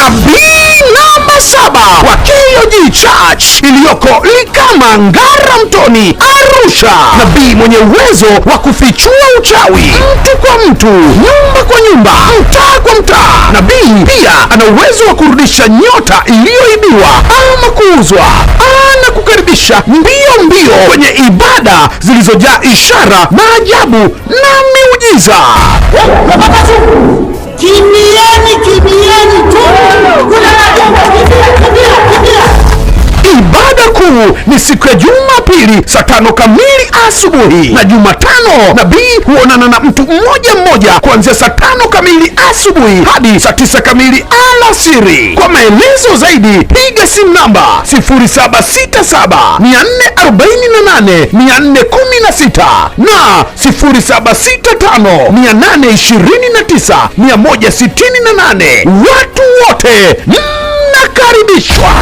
Nabii namba 7 wa KOG Church iliyoko Likamangara Mtoni, Arusha. Nabii mwenye uwezo wa kufichua uchawi mtu kwa mtu, nyumba kwa nyumba, mtaa kwa mtaa. Nabii pia ana uwezo wa kurudisha nyota iliyoibiwa ama kuuzwa. Anakukaribisha mbio mbio kwenye ibada zilizojaa ishara, maajabu na miujiza. Kimbieni tu. Ibada kuu ni siku ya Jumapili saa 5 kamili asubuhi, na Jumatano nabii huonana na mtu mmoja mmoja kuanzia saa 5 kamili asubuhi hadi saa 9 kamili alasiri. Kwa maelezo zaidi piga simu namba 0767448416 na 0765829168. Watu wote mnakaribishwa.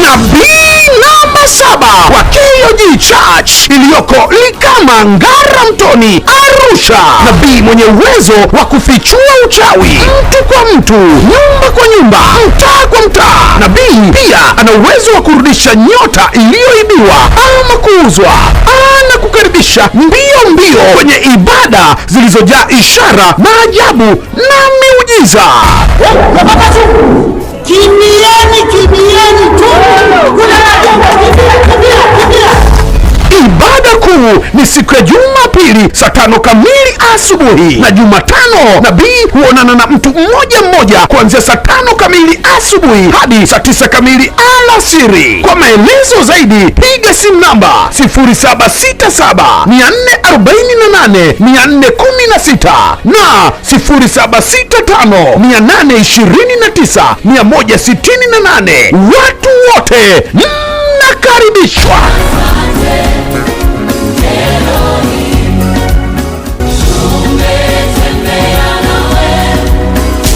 Nabii namba 7 wa KOG Church iliyoko Likamangara Mtoni, Arusha. Nabii mwenye uwezo wa kufichua uchawi mtu kwa mtu, nyumba kwa nyumba, mtaa kwa mtaa. Nabii pia ana uwezo wa kurudisha nyota iliyoibiwa ama kuuzwa. Anakukaribisha mbio mbio kwenye ibada zilizojaa ishara, maajabu na miujiza. Kimbieni tu. Ibada kuu ni siku ya Jumapili saa 5 kamili asubuhi, na Jumatano nabii huonana na mtu mmoja mmoja kuanzia saa 5 kamili asubuhi hadi saa 9 kamili alasiri. Kwa maelezo zaidi piga simu namba 0767448416 na 0765829168. Watu wote mnakaribishwa.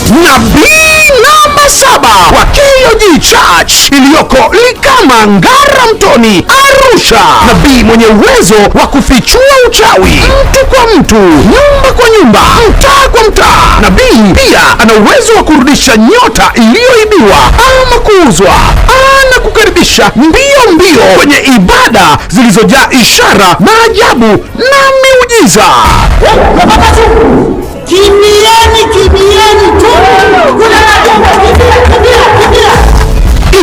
Nabii namba 7 wa KOG Church iliyoko Likamangara Mtoni, Arusha. Nabii mwenye uwezo wa kufichua uchawi mtu kwa mtu, nyumba kwa nyumba, mtaa kwa mtaa. Nabii pia ana uwezo wa kurudisha nyota iliyoibiwa ama kuuzwa. Anakukaribisha mbio mbio kwenye ibada zilizojaa ishara, maajabu na miujiza. Kimbieni tu.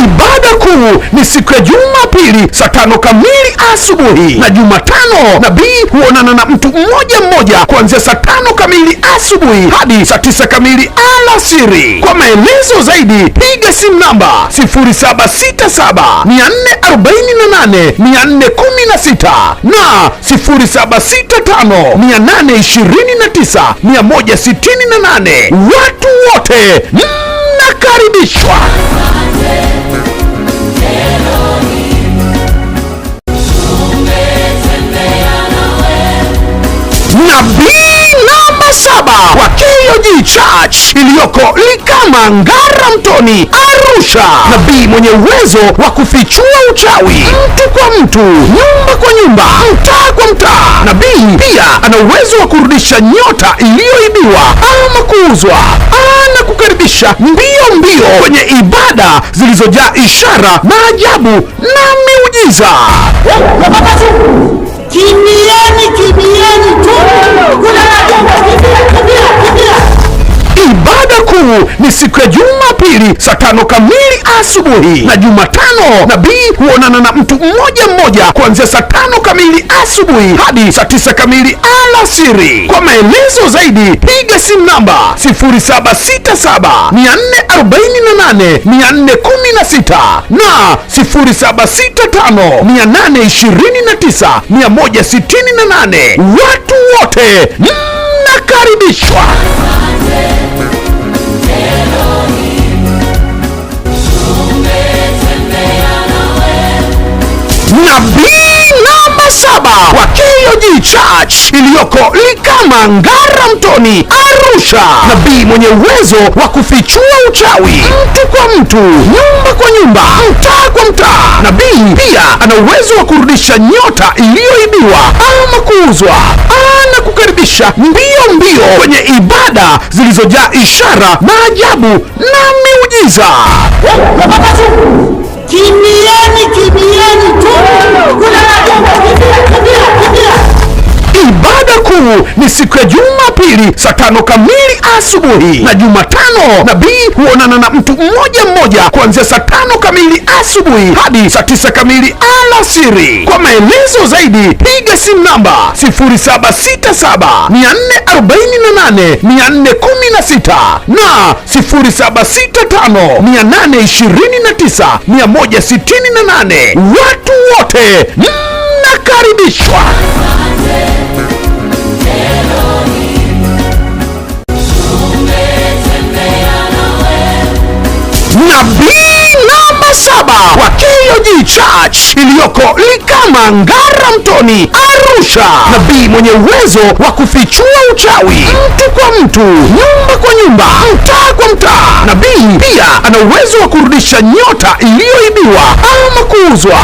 Ibada kuu ni siku ya Jumapili saa 5 kamili asubuhi, na Jumatano nabii huonana na mtu mmoja mmoja kuanzia saa 5 kamili asubuhi hadi saa 9 kamili alasiri. Kwa maelezo zaidi piga simu namba 0767448416 na 0765829168. Watu wote mnakaribishwa. Nabii namba 7 wa KOG Church iliyoko Likamangara Mtoni, Arusha. Nabii mwenye uwezo wa kufichua uchawi mtu kwa mtu, nyumba kwa nyumba, mtaa kwa mtaa. Nabii pia ana uwezo wa kurudisha nyota iliyoibiwa ama kuuzwa. Anakukaribisha mbio mbio kwenye ibada zilizojaa ishara, maajabu na miujiza. Kimbieni tu. Ibada kuu ni siku ya Jumapili saa 5 kamili asubuhi, na Jumatano nabii huonana na mtu mmoja mmoja kuanzia saa 5 kamili asubuhi hadi saa 9 kamili alasiri. Kwa maelezo zaidi piga simu namba 0767448416 na 0765829168. Watu wote mnakaribishwa. Nabii namba namba 7 wa KOG Church iliyoko Likamangara Mtoni, Arusha. Nabii mwenye uwezo wa kufichua uchawi, mtu kwa mtu, nyumba kwa nyumba, mtaa kwa mtaa. Nabii pia ana uwezo wa kurudisha nyota iliyoibiwa ama kuuzwa. Anakukaribisha mbio mbio kwenye ibada zilizojaa ishara, maajabu na miujiza. Kimbieni, kimbieni tu. Kuna majambo, kimbia. Ibada kuu ni siku ya Jumapili saa 5 kamili asubuhi, na Jumatano nabii huonana na mtu mmoja kuanzia saa 5 kamili asubuhi hadi saa 9 kamili alasiri. Kwa maelezo zaidi piga simu namba 0767 448 416 na 0765 829 168. Watu wote mnakaribishwa. Nabii namba 7 wa KOG Church iliyoko Likamangara Mtoni, Arusha. Nabii mwenye uwezo wa kufichua uchawi, mtu kwa mtu, nyumba kwa nyumba, mtaa kwa mtaa. Nabii pia ana uwezo wa kurudisha nyota iliyoibiwa ama kuuzwa.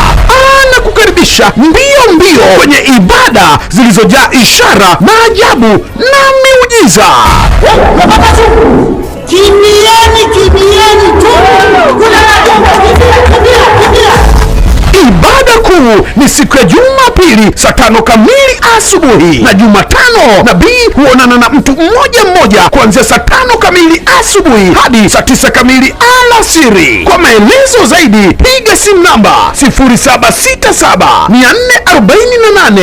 Anakukaribisha mbio mbio kwenye ibada zilizojaa ishara, maajabu na miujiza. Kimbieni tu. Kuna majambo, kimbia. Ibada kuu ni siku ya Jumapili saa 5 kamili asubuhi, na Jumatano nabii huonana na mtu mmoja kuanzia saa 5 kamili asubuhi hadi saa 9 kamili alasiri. Kwa maelezo zaidi piga simu namba 0767 448